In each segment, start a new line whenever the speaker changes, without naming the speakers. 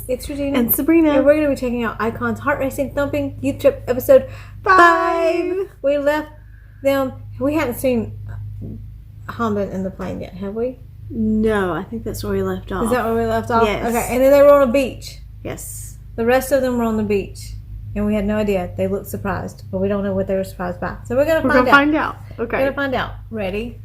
It's Regina.
And Sabrina.
And we're going to be checking out iKON's Heart Racing Thumping Youth Trip episode 5. We left them. We hadn't seen Hanbin in the plane yet, have we?
No, I think that's where we left off.
Is that where we left off?
Yes.
Okay, and then they were on a beach.
Yes.
The rest of them were on the beach. And we had no idea. They looked surprised, but we don't know what they were surprised by. So we're going to find out.
Okay.
We're going to find out. Ready?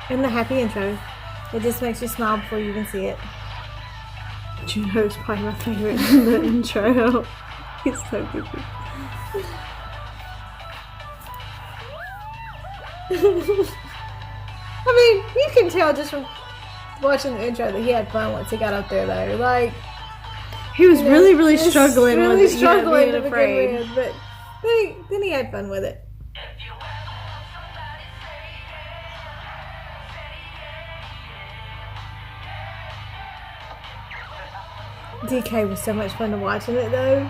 And the happy intro. It just makes you smile before you even see it.
Juno's probably my favorite in the intro. He's so goofy.
I mean, you can tell just from watching the intro that he had fun once he got up there, though. Like,
he was really struggling
really
with it.
Struggling
being
to
afraid.
begin with, but then he had fun with it. DK was so much fun to watch in it, though.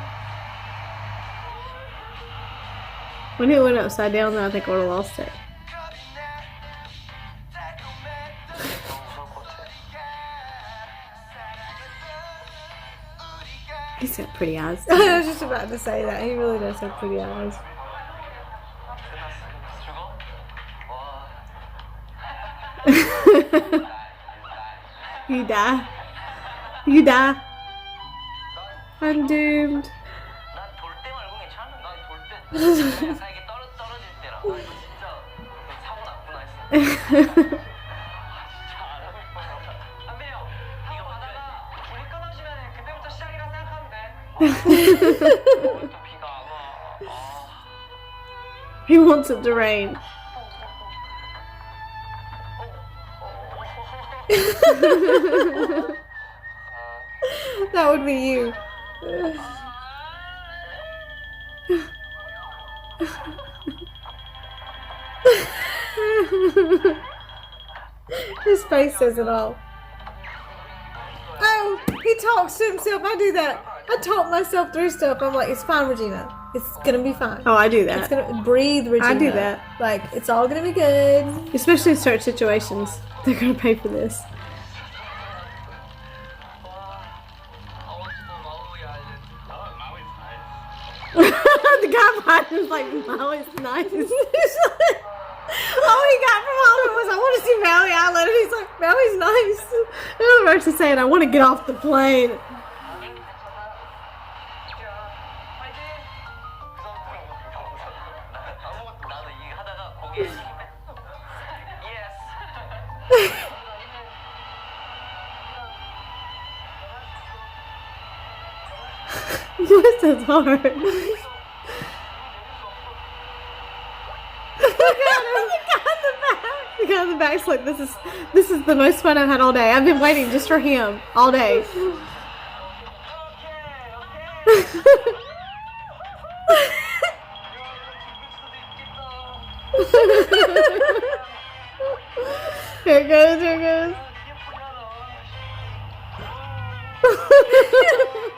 When it went upside down, though, I think I would have lost it. He's got pretty eyes.
I was just about to say that. He really does have pretty eyes.
You die. You die. I'm doomed. He wants it to rain.
That would be you. His face says it all. Oh, he talks to himself. I do that. I talk myself through stuff. I'm like, it's fine, Regina. It's gonna be fine.
Oh, I do that.
It's gonna breathe, Regina.
I do that.
Like, it's all gonna be good.
Especially in certain situations. They're gonna pay for this. The guy behind him was like, Maui's nice.
All he got from Hollywood was, I want to see Maui Island. And he's like, Maui's nice.
And the rest is saying, I want to get off the plane. This is hard. The guy in the back's like, this is the most fun I've had all day. I've been waiting just for him all day. Here it goes, here it goes.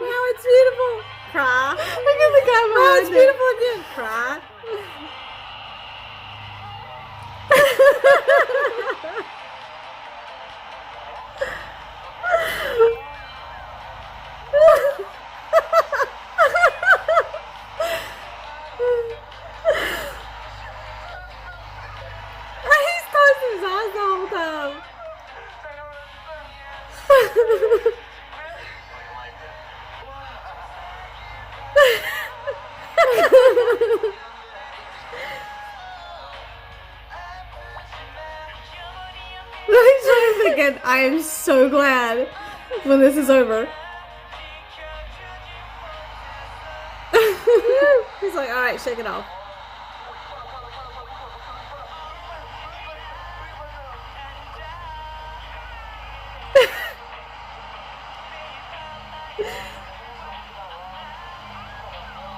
Now it's beautiful.
Cry. Look at the guy behind
Oh, it's beautiful again.
Cry.
He's closing his eyes the whole time.
I'm thinking, I am so glad when this is over.
He's like, alright, shake it off.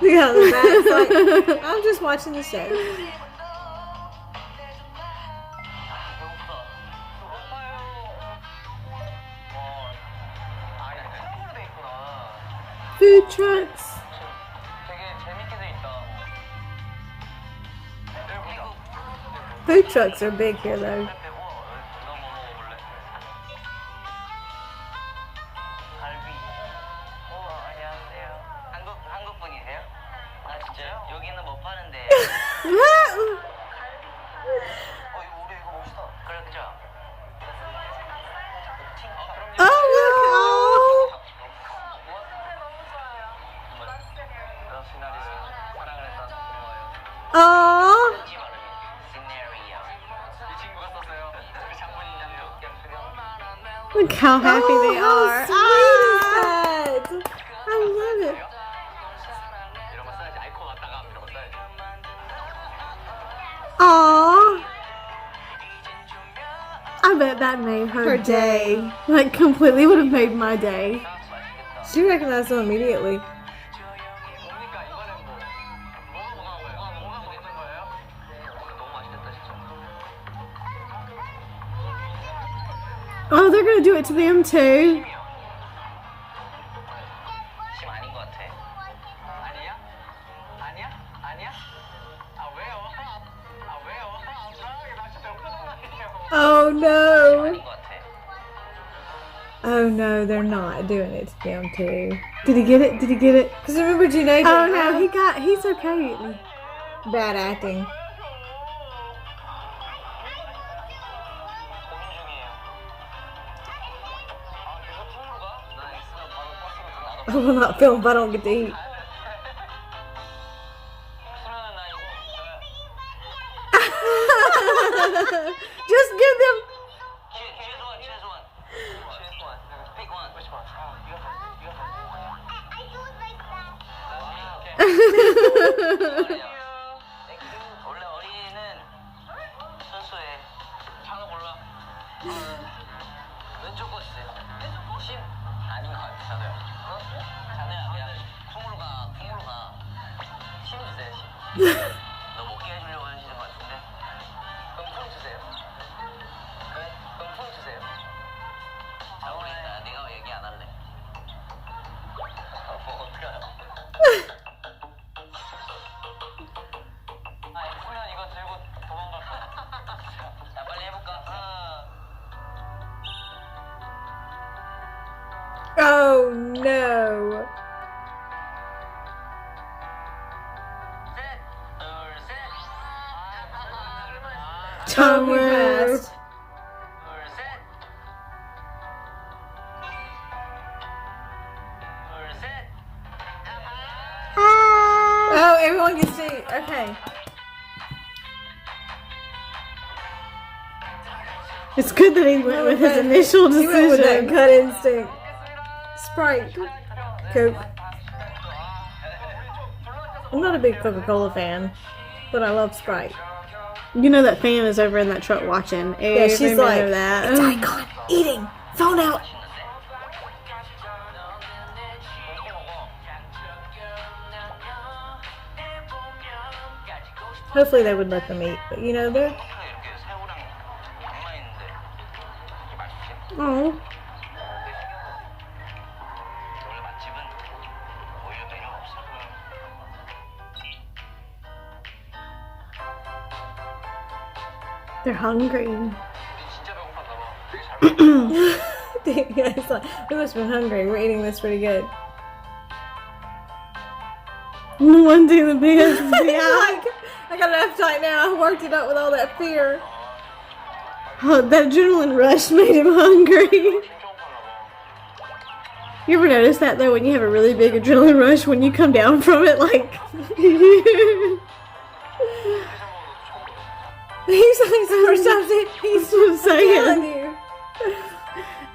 Yeah, the back's like, I'm just watching the show.
Food trucks.
Food trucks are big here, though.
갈비. 안녕하세요. 한국 분이세요? 아 진짜요? 여기는 뭐 파는데? 이거 우리 이거 멋있다. 그래 그죠?
Oh, look! Oh! Oh! Look how happy they are.
How
Ah!
sweet is that?
I love it. Aww.
I bet that made her
Her day.
day. Like, completely would have made my day.
She recognized them immediately.
Oh, they're gonna do it to them too.
심 아닌 것 같아. 아니야? 아니야? 아니야? 아 왜요? 아 왜요? 나 진짜 욕하는
Oh no.
아닌 것 같아.
Oh no, they're not doing it to them too.
Did he get it? Did he get it?
Because remember Janae?
Oh no, he's okay.
Bad acting.
고민 중이에요. 아 계속 팀으로 가? 나 있으면 바로 버스로 나도
I will not film if I don't get to eat.
수면은 나 이거
Just give them.
최소한 pick one. Which one? 원래 어린이는 순수해. 하나 골라. 왼쪽 거 주세요. 심 아닌 것 같아. 자네요. 자네야 그냥 쿵으로 가. 심 주세요. 심. 너 먹게 해주려고 하시는 것 같은데. 그럼 쿵 주세요. 그럼 쿵 주세요. 잘 모르겠다. 내가 얘기 안 할래. 뭐 어떡하나. 그냥 이거 들고 도망갈 거야. 자, 빨리 해볼까?
Oh no.
셋, 둘, 셋.
Tongue
Tongue
passed.
둘, 셋. 둘, 셋.
Oh, everyone gets to eat. Okay.
It's good that he went with his initial
He went with that
decision.
gut instinct. Sprite. Coke. I'm not a big Coca-Cola fan, but I love Sprite.
You know that fan is over in that truck watching.
Yeah, she's
Every
like,
minute of that.
it's iKON eating. Phone out. Hopefully they would let them eat, but you know they're.
이렇게 새우랑 양만 있는데 이게 맛있지?
Oh,
원래 맛집은 오히려 메뉴가 없어.
they're hungry.
우리 진짜 배고팠나 봐. 되게 잘 먹어.
It's like, we must have been hungry. We're eating this pretty good.
No one do the best. Yeah.
Like, I got an appetite now. I worked it up with all that fear.
Oh, that adrenaline rush made him hungry.
엄청 파나 봐.
You ever notice that though, when you have a really big adrenaline rush, when you come down from it, like
He's like, first time he's
what I'm
telling
saying.
you.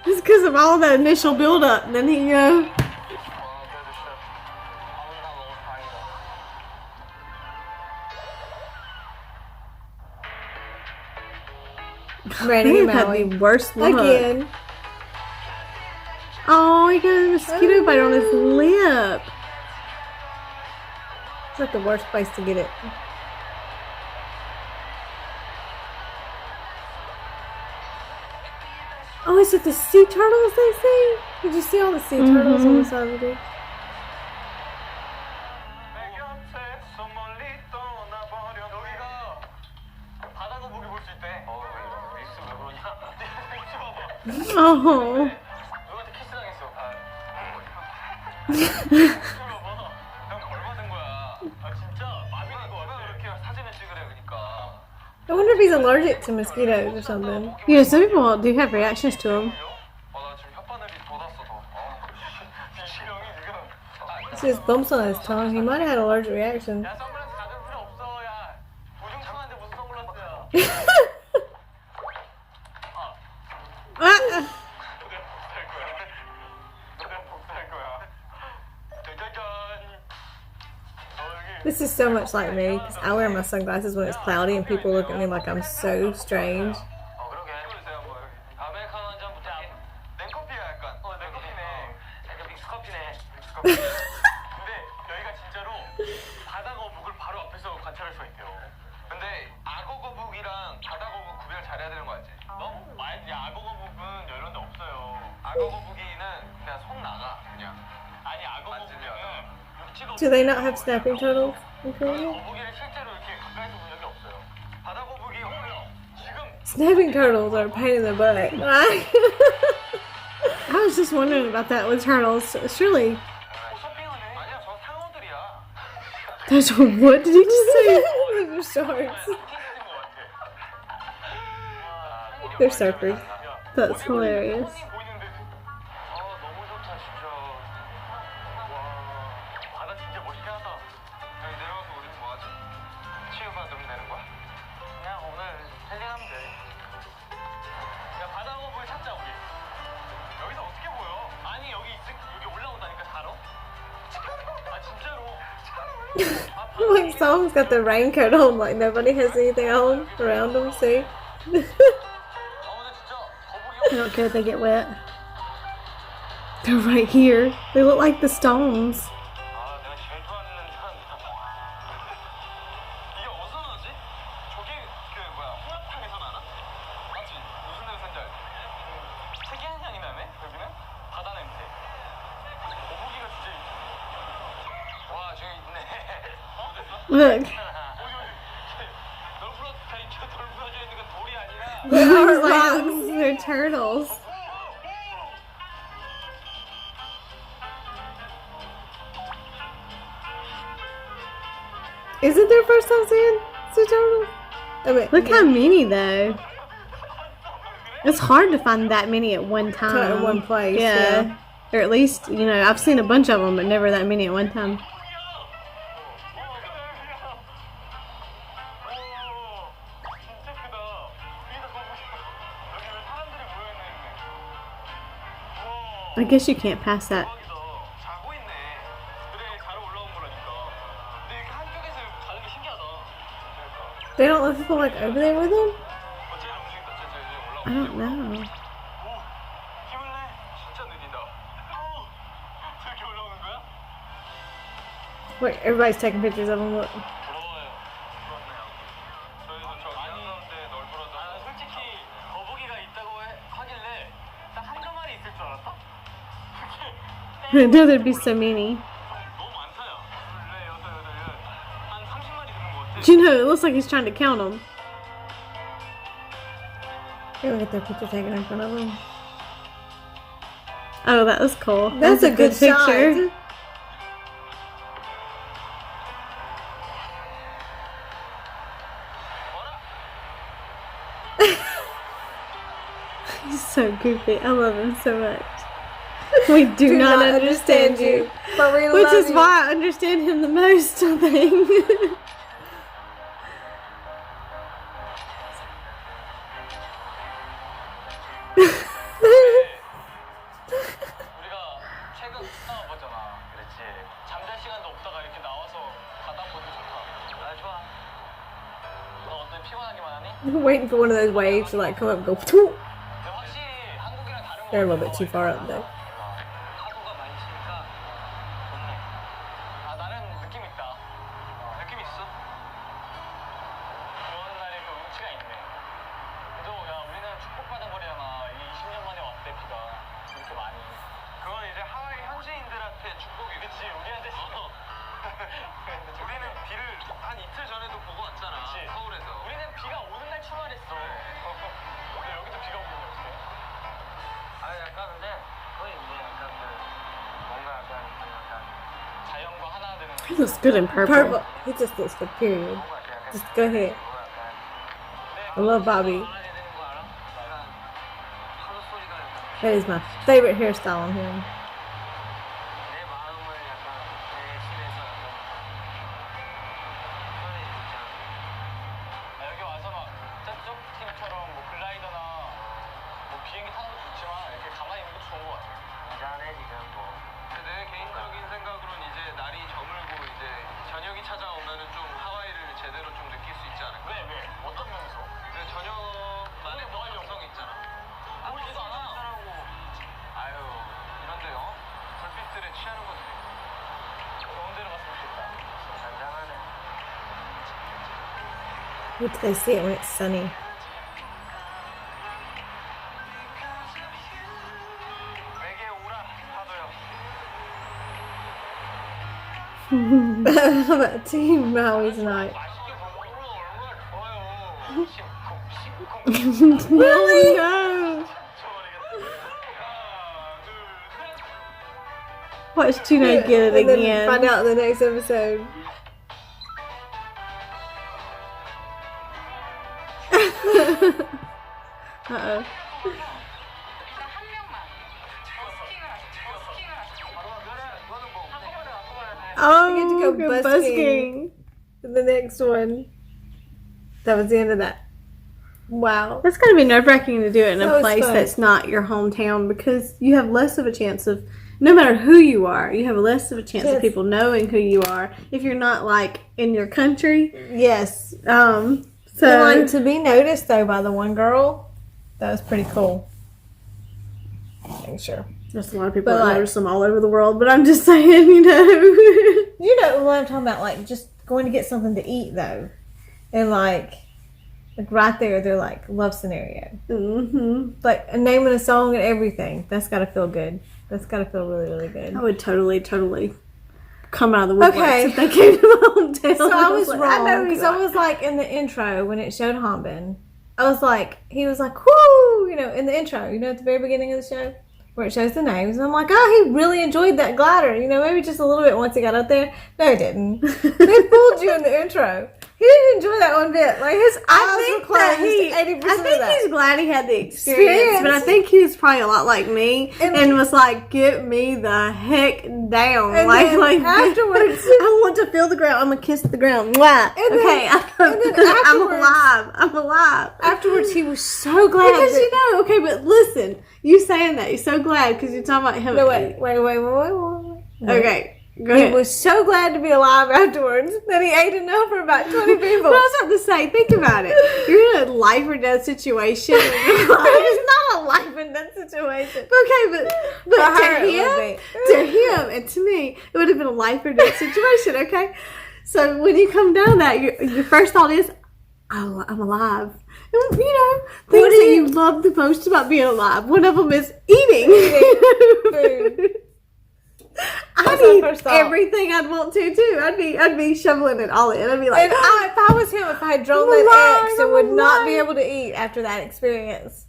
It's because of all that initial build up, and then he
그래도 진짜 아무나 먹어서 다행이다.
Randy
he
and
had
Maui.
the worst luck.
Again.
Oh, he got a mosquito bite on his lip.
It's like the worst place to get it. Oh, is it the sea turtles they say? Did you see all the sea turtles on the side of the beach?
내 곁에서 멀리 떠나버려. 여기가 바다 거북이
Oh.
누구한테 키스당했어. 봐봐. 형 벌받은 거야. 아 진짜 마비인 거 같아. 왜 이렇게 사진을 찍으래 그러니까.
I wonder if he's allergic to mosquitoes or something.
Yeah, some people do have reactions to them.
나 지금 혓바늘이 돋았어 더. 미치령이 지금.
It's just bumps on his tongue. He might have had an allergic reaction.
야 선글라스 가질 필요 없어. 야 우중충한데 무슨 선글라스야.
Ah.
This is so much like me because I wear my sunglasses when it's cloudy and people look at me like I'm so strange.
그러게. 아메리카노 한 잔 부탁해. 냉커피야 약간. 냉커피네. 약간 믹스커피네. 근데 여기가 진짜로 바다 거북을 바로 앞에서 관찰할 수가 있대요. 근데 악어 거북이랑 바다 거북 구별 잘해야 되는 거 알지? 너무 많이 악어 거북은 이런 데 없어요. 악어 거북이는 그냥 손 나가 그냥. 아니 악어 거북은
Do they not have snapping turtles in Korea?
거북이를 실제로 이렇게 가까이서 본 적이 없어요. 바다 거북이 지금
Snapping turtles are a pain in the butt.
I was just wondering about that with turtles. Surely.
쇼핑하네. 아니야 저 상어들이야.
Those are what did you just say?
Those are sharks. They're surfers.
That's hilarious.
보이는데. 너무 좋다 진짜. 와 바다 진짜 멋있게 하다. 여기 내려가서 우리 뭐 하지? 치유받으면 되는 거야? 그냥 오늘 힐링하면 돼. 야 바다 거북이 찾자 우리. 여기서 어떻게 보여? 아니 여기 올라온다니까 자러? 아 진짜로?
Like Song's got the raincoat on, like nobody has anything on around him. See?
오늘 진짜 거북이
I don't care if they get wet. They're right here. They look like the stones.
내가 제일 좋아하는 사람이다. 이게 어디서 나지? 저게 홍합탕에서 나나? 맞지? 무슨 냄새인지 알지? 특이한 향이 나네? 여기는? 바다 냄새. 거북이가 진짜 와 저기 있네.
Look.
널 부러져 있는 건 돌이 아니라
They're rocks. They're turtles.
Is it their first time seeing sea turtles? I mean,
Look how many though. It's hard to find that many at one time.
in one place,
Yeah.
yeah.
Or at least, I've seen a bunch of them, but never that many at one time.
진짜 크다. 위에다 거북이야. 여기 왜 사람들이 모여있네.
I guess you can't pass that.
대박이다. 자고 있네. 그래 자러 올라온 거라니까. 근데 이렇게 한쪽에서 자는 게 신기하다. 그러니까.
they don't let people like over there with them?
제일 움직였다. 제일 올라온
I don't know.
오, 힘을 내. 진짜 느리다. 저렇게 올라오는 거야?
Wait, everybody's taking pictures of them. Look.
부러워요. 부럽네요. 저희도 저 가는데 널브러져. 솔직히 거북이가 있다고 하길래 딱 한두 마리 있을 줄 알았다?
I know there'd be so many.
너무 많다요. 둘, 넷, 여섯, 여덟, 열. 한 30마리 되는 것 같아.
It looks like he's trying to count them.
They get their picture taken in front of them.
Oh, that was cool.
That's a good
picture.
shot.
He's so goofy. I love him so much. We do not understand you.
But we
Which
love
is
you.
why I understand him the most, I think.
우리가 최근 스타 보잖아. 그렇지. 잠잘 시간도 없다가 이렇게 나와서 바다 보기 좋다. 아 좋아. 너 어때 피곤하기만 하니?
Waiting for one of those waves to like come up and go. Phew.
근데 확실히 한국이랑 다른 거
They're a little bit too far up though.
파도가 많이 치니까 좋네. 아 나는 느낌 있다. 느낌 있어. 비 오는 날에 그 운치가 있네. 그래도 야 우리는 축복받은 거리잖아. 이 20년 만에 왔대 비가 이렇게 많이. 그건 이제 하와이 현지인들한테 축복이. 그치 우리한테 우리는 비를 한 이틀 전에도 보고 왔잖아. 그치. 서울에서. 우리는 비가 오는 날 출발했어. 근데 여기도 비가 오는 거였어. 약간 근데 거의 이제 약간 그 뭔가 약간 자연과 하나 되는
He looks good in purple.
Purple. He just looks good, period. Just go ahead. I love Bobby. That is my favorite hairstyle on him.
여기 와서 막 짝짝팀처럼 뭐 글라이더나 뭐 비행기 타는 것도 좋지만 이렇게 가만히 있는 것도 좋은 것 같아. 잔해 지금 뭐. 내 개인적인 생각으로는 이제 날이 저물고 이제 저녁이 찾아오면은 좀 하와이를 제대로 좀 느낄 수 있지 않을까? 왜? 어떤 면에서? 그 저녁만의 정성이 있잖아. 보이지도 않아. 아유 이런데 불빛들에 취하는 거지. 좋은 데로 갔으면 좋겠다. 잔잔하네.
Wait till they see it when it's sunny.
내게 오라 파도야.
How about Team Maui tonight?
맛있게 먹으면 얼마나 좋아요.
Really?
No.
미쳐버리겠다.
Watch Tuna get it
And then
again.
find out in the next episode.
Uh-oh. Oh,
get to go
good
busking. The next one. That was the end of that. Wow.
That's gotta be nerve-wracking to do it in
That
a
was
place
fun.
that's not your hometown because you have less of a chance of, no matter who you are, you have less of a chance
Yes.
of people knowing who you are if you're not like in your country.
Yes.
So
And, like, to be noticed though by the one girl, that was pretty cool. I'm sure.
there's a lot of people
But,
that
like-
notice them all over the world, but I'm just saying, you know.
You know what I'm talking about, like just going to get something to eat though. And like right there, they're like love scenario.
Mm-hmm.
Like naming a song and everything. That's gotta feel good. That's gotta feel really, really good.
I would totally come out of the woodworks
Okay.
if they came to my hometown.
So I was
like,
wrong
know
because
you
I was like in the intro when it showed Hanbin. I was like, he was like, whoo, you know, in the intro, you know, at the very beginning of the show where it shows the names. And I'm like, oh, he really enjoyed that glider, you know, maybe just a little bit once he got up there. No, he didn't. They fooled you in the intro. He didn't enjoy that one bit. Like his eyes were closed 80%
I
of
think
that.
he's glad he had the experience, but I think he was probably a lot like me and was like, "Get me the heck down!"
And
like
then afterwards-
I want to feel the ground. I'm gonna kiss the ground. Mwah.
And then-
Okay,
and then
I'm
afterwards-
alive. I'm alive.
Afterwards, he was so glad.
Because
that-
you know, okay, but listen, you saying that you're so glad because you're talking about him.
No, wait.
Okay, go
He
ahead.
was so glad to be alive afterwards that he ate enough for about 20 people.
But I was about to say, think about it. You're in a life or death situation.
It's not a life and death situation.
Okay, but
For her,
to
it would
him,
be.
to him, and to me, it would have been a life or death situation. Okay, so when you come down that, your first thought is, "Oh, I'm alive." And, you know, things that you love the most about being alive. One of them is eating.
Food.
I
That's my
need
first thought.
everything I'd want to too. I'd be shoveling it all in. I'd be like,
And if I was him, if I had drawn
I'm
that
alive,
X and
I'm
would not be
alive.
able to eat after that experience,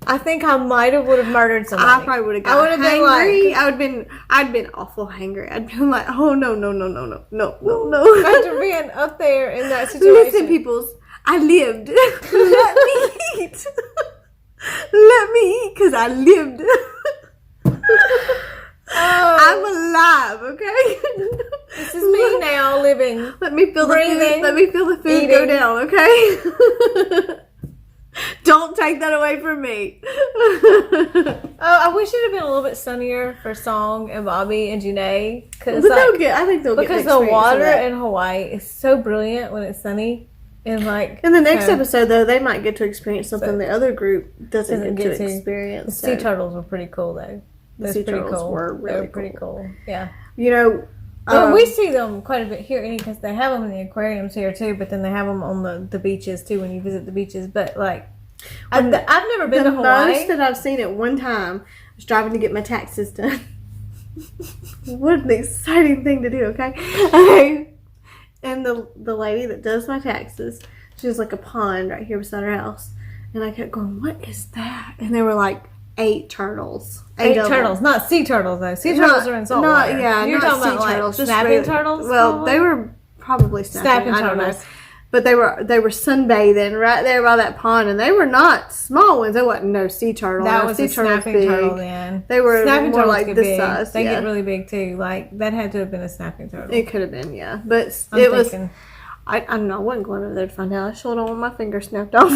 I think I might have would have murdered somebody.
I probably would have
I
got
would have been
hangry.
like,
I'd been awful hangry. I'd been like, oh no.
after being up there in that situation.
Listen, peoples, I lived. Let me eat. Let me eat because I lived. I'm alive, okay?
This is me now living.
Let me feel the food.
Breathing,
Let me feel the food go
eating.
down, okay? Don't take that away from me.
I wish it had been a little bit sunnier for Song and Bobby and Janae.
But they'll get. I think they'll get
Because
the
the
experience of
water
that.
in Hawaii is so brilliant when it's sunny. And like
In the next
so
episode, though, they might get to experience something the other group doesn't
Doesn't
get
get
to
to.
experience.
the sea
so,
turtles were pretty cool though.
The sea turtles were
They
really
were pretty cool. Yeah.
You know,
But we see them quite a bit here because they have them in the aquariums here too. But then they have them on the beaches too when you visit the beaches. But like, I've never been
the
to Hawaii.
most that I've seen at one time was driving to get my taxes done. What an exciting thing to do, okay? And the lady that does my taxes, she has like a pond right here beside her house. And I kept going, what is that? And they were like ate turtles.
Ate
of them.
turtles, not sea turtles though. Sea turtles are in salt water.
Yeah,
you're
not
talking about
sea turtles,
like
just
snapping
regular-
turtles.
Well,
probably?
they were probably snapping. I don't know.
turtles.
But they were sunbathing right there by that pond, and they were not small ones. There wasn't no sea turtle.
That
no
was
sea
a snapping turtle. Then
They were
snapping
more
turtles
like
get
this
big.
size.
They
yeah.
get really big too. Like that had to have been a snapping turtle.
It could have been, yeah. But
I'm
it was.
thinking,
I don't know. I wasn't going over there to find out. I sure don't want my fingers snapped off.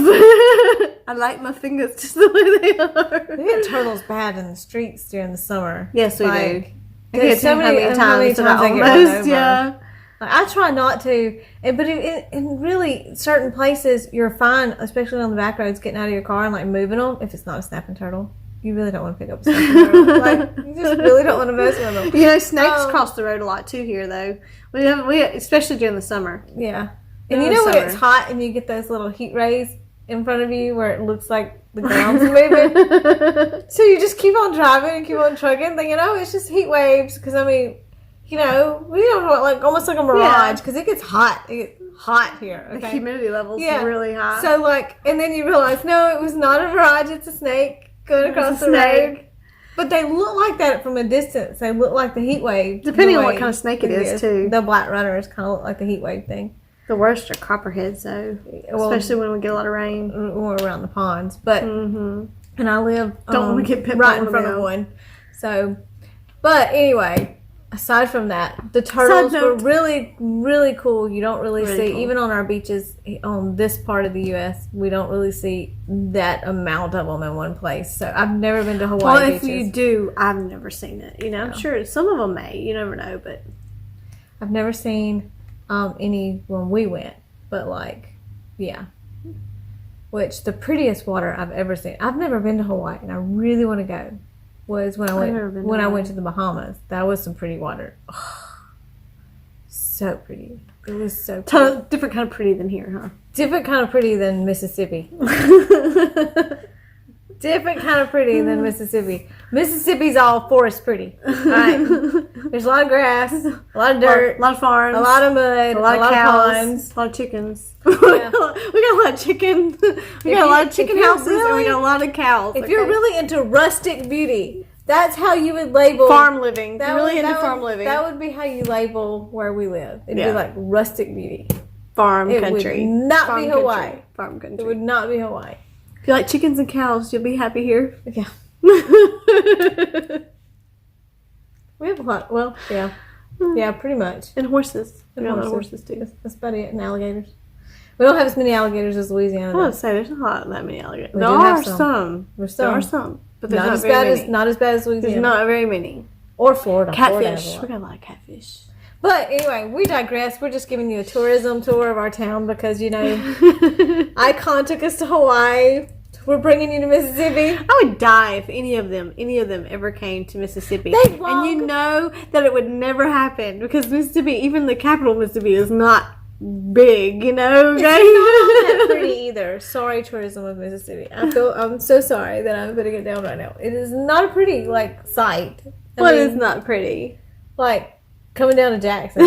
I like my fingers just the way they are.
we get turtles bad in the streets during the summer.
Yes, we
like,
do.
There's so many
times
I get run
almost,
over.
yeah.
Like, I try not to, but in really certain places, you're fine, especially on the back roads, getting out of your car and like moving them. If it's not a snapping turtle, you really don't want to pick up a snapping turtle. Like you just really don't want to mess with them.
You know, snakes cross the road a lot too here, though. We especially during the summer.
Yeah, and
During
you
the
know when
summer.
it's hot and you get those little heat rays in front of you where it looks like the ground's moving. So you just keep on driving and keep on trucking, thinking, "Oh, it's just heat waves." Because I mean. You know, we don't want like almost like a mirage because it gets hot. It gets hot here. Okay?
The humidity levels
Yeah.
are really high.
So like, and then you realize, no, it was not a mirage. It's a snake going across the road. But they look like that from a distance. They look like the heat wave.
Depending on what kind of snake it is, too.
The black runners kind of look like the heat wave thing.
The worst are copperheads, though.
Well,
Especially when we get a lot of rain.
or around the ponds. But and I live
Don't want to get bit
right
by
in front
them.
of one. So, but anyway. Aside from that, the turtles were really, really cool. You don't really see,
cool.
even on our beaches on this part of the U.S., we don't really see that amount of them in one place. So I've never been to Hawaii
Well, if
beaches.
you do, I've never seen it. You know, I'm sure some of them may. You never know, but
I've never seen any when we went. But like, yeah. Which the prettiest water I've ever seen. I've never been to Hawaii, and I really want to go. Was when I went to the Bahamas. That was some pretty water. Oh, so pretty. It was so pretty.
different kind of pretty than here, huh?
Different kind of pretty than Mississippi. Different kind of pretty than Mississippi. Mississippi's all forest pretty. All right. There's a lot of grass, a lot of dirt,
A lot of farms.
a lot of mud,
a lot of
of
cows.
ponds.
A lot of chickens.
Yeah.
We got a lot of chicken. We got a lot of chicken houses, and we
really-
got a lot of cows.
If you're really into rustic beauty, that's how you would label
farm living,
that
really
would-
into
that
farm
would-
living,
That would be how you label where we live. It'd
Yeah.
be like rustic beauty.
farm
It
country,
would not
farm
be
country.
Hawaii.
Farm
It
country.
would not be Hawaii.
If you like chickens and cows, you'll be happy here.
Yeah. We have a lot. Well, yeah. Yeah, pretty much.
And horses.
And
We got a lot of horses too.
That's about it. And alligators. We don't have as many alligators as Louisiana.
I
though.
would say there's not that many alligators.
We
There
do have
are
some.
some.
There's
There
some.
are some. But there's
Not
not
as
very
bad
many.
as not as bad as
There's
Louisiana.
not very many.
Or Florida. Florida has
Catfish.
a lot.
We got a lot of catfish.
But anyway, we digress. We're just giving you a tourism tour of our town because, you know, iKON took us to Hawaii. We're bringing you to Mississippi.
I would die if any of them ever came to Mississippi.
They
And you know that it would never happen because Mississippi, even the capital Mississippi, is not big, you know? Okay?
It's not that pretty either. Sorry, tourism of Mississippi. I'm so sorry that I'm putting it down right now. It is not a pretty sight.
Well, it's not pretty.
Like coming down to Jackson.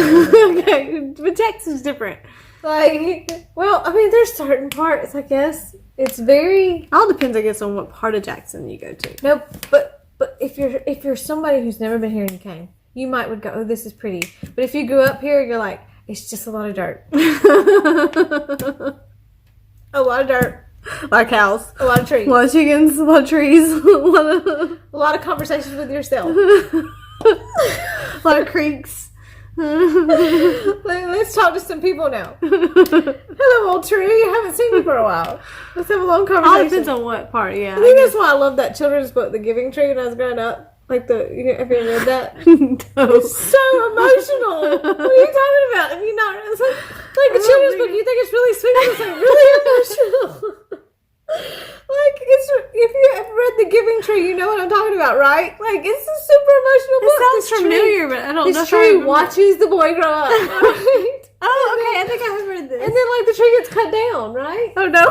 Okay, but Jackson's different.
Well, I mean, there's certain parts. I guess it's very
All depends, I guess, on what part of Jackson you go to.
no. But if you're somebody who's never been here and you came, you would go, oh, this is pretty. But if you grew up here, you're like, it's just a lot of dirt. A lot of dirt.
A lot of cows.
A lot of trees.
A lot of chickens. A lot of trees.
A lot of conversations with yourself.
A lot of creeks.
Let's talk to some people now. Hello, old tree. I haven't seen you for a while. Let's have a long
All
conversation.
depends on what part, yeah.
I think that's why I love that children's book, The Giving Tree, when I was growing up. Have you ever read that?
No.
It's so emotional. What are you talking about? Have you not? It's like a children's book. You think it's really sweet, but it's really emotional. If you have read The Giving Tree, you know what I'm talking about, right? It's a super emotional book.
It sounds
This tree-
familiar, but I don't know
This
if I
tree
remember.
watches the boy grow up. Right?
Oh, okay. I think I have read this.
And then the tree gets cut down, right?
Oh no.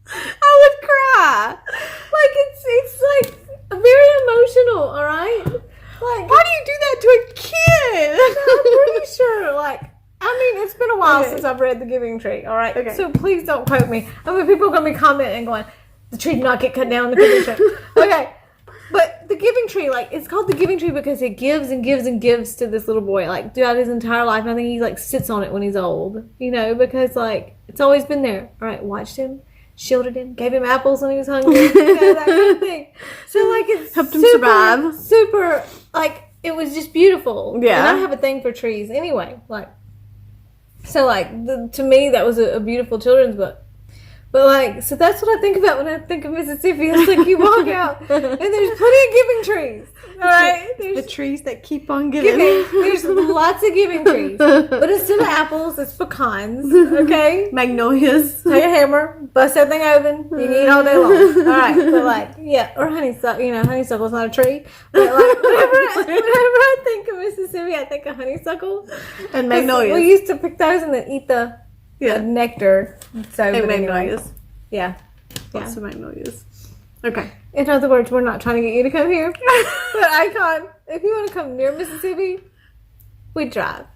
I would cry.
It's very emotional, all right?
Why do you do that to a kid?
I'm pretty sure, it's been a while
Okay.
since I've read The Giving Tree, all right?
Okay.
So please don't quote me. I mean, people are going to be commenting and going, The tree did not get cut down. The giving tree. Okay. But the giving tree, like, it's called the giving tree because it gives and gives and gives to this little boy, like, throughout his entire life. And I think he, like, sits on it when he's old, you know, because, like, it's always been there. All right, watched him, shielded him, gave him apples when he was hungry, you know, that kind of thing. So, like, it's
helped him survive.
Super, like, it was just beautiful.
Yeah.
And I have a thing for trees anyway, like, so, like, to me, that was a beautiful children's book. But, like, so that's what I think about when I think of Mississippi. It's like you walk out and there's plenty of giving trees. All right?
The trees that keep on giving.
There's lots of giving trees. But instead of apples, it's pecans. Okay?
Magnolias.
Take a hammer, bust that thing open. You can eat all day long. All right. But, like, yeah. Or honeysuckle. You know, honeysuckle's not a tree. But, like, whenever I think of Mississippi, I think of honeysuckle.
And magnolias.
We used to pick those and then eat the nectar. So
And
but
magnolias.
Anyway. Yeah.
Lots of magnolias. Okay.
In other words, we're not trying to get you to come here. But iKON, if you want to come near Mississippi, we drive.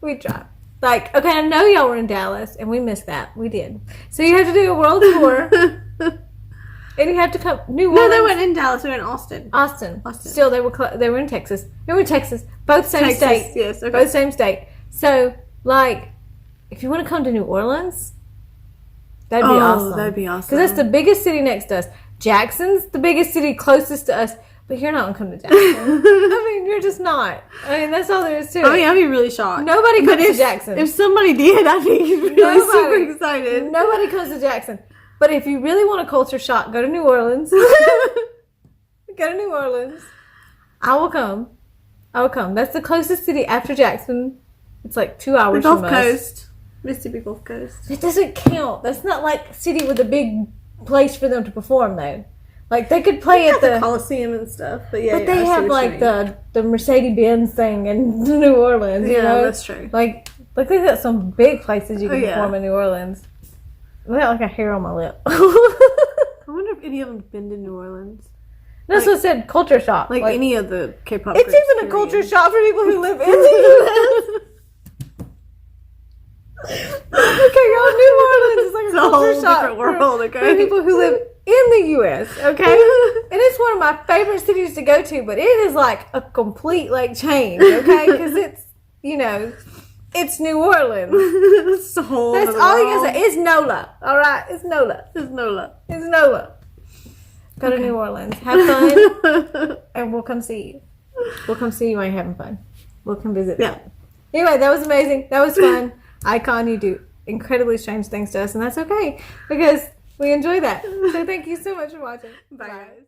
We drive. Like, okay, I know y'all were in Dallas, and we missed that. We did. So you have to do a world tour. And you have to come. New Orleans.
No, they weren't in Dallas. They were in Austin.
Austin. Still, they were in Texas. They were in Texas. Both same
Texas,
state.
yes, okay.
Both same state. So, like, if you want to come to New Orleans, that'd be awesome.
That'd be awesome.
Because that's the biggest city next to us. Jackson's the biggest city closest to us, but you're not going to come to Jackson. I mean, you're just not. I mean, that's all there is to it.
I mean, I'd be really shocked.
Nobody comes to Jackson.
If somebody did, I'd be really super excited.
Nobody comes to Jackson. But if you really want a culture shock, go to New Orleans. Go to New Orleans. I will come. That's the closest city after Jackson. It's like 2 hours
The
from
Gulf
us.
Coast. Mississippi Gulf Coast.
It doesn't count. That's not like a city with a big place for them to perform, though. Like, they could play at the
Coliseum and stuff. But yeah,
but they have like the Mercedes-Benz thing in New Orleans. You know?
That's true.
Like they got some big places you can
yeah.
perform in New Orleans. I got like a hair on my lip.
I wonder if any of them have been to New Orleans.
That's what I said. Culture shock.
Like any of the K-pop.
It's
groups,
even a culture shock for people who live in the U.S. Okay, y'all, New Orleans is like a culture shock
different world.
for
Okay,
people who live in the U.S. Okay, and it's one of my favorite cities to go to, but it is like a complete like change. Okay, because it's it's New Orleans.
That's the whole.
That's all you can say. It's NOLA. All right, it's NOLA.
It's NOLA.
It's NOLA. Go to New Orleans, have fun, and we'll come see you. We'll come see you while you're having fun. We'll come visit.
Yeah.
Anyway, that was amazing. That was fun. iKON, you do incredibly strange things to us, and that's okay because we enjoy that. So thank you so much for watching.
Bye, guys.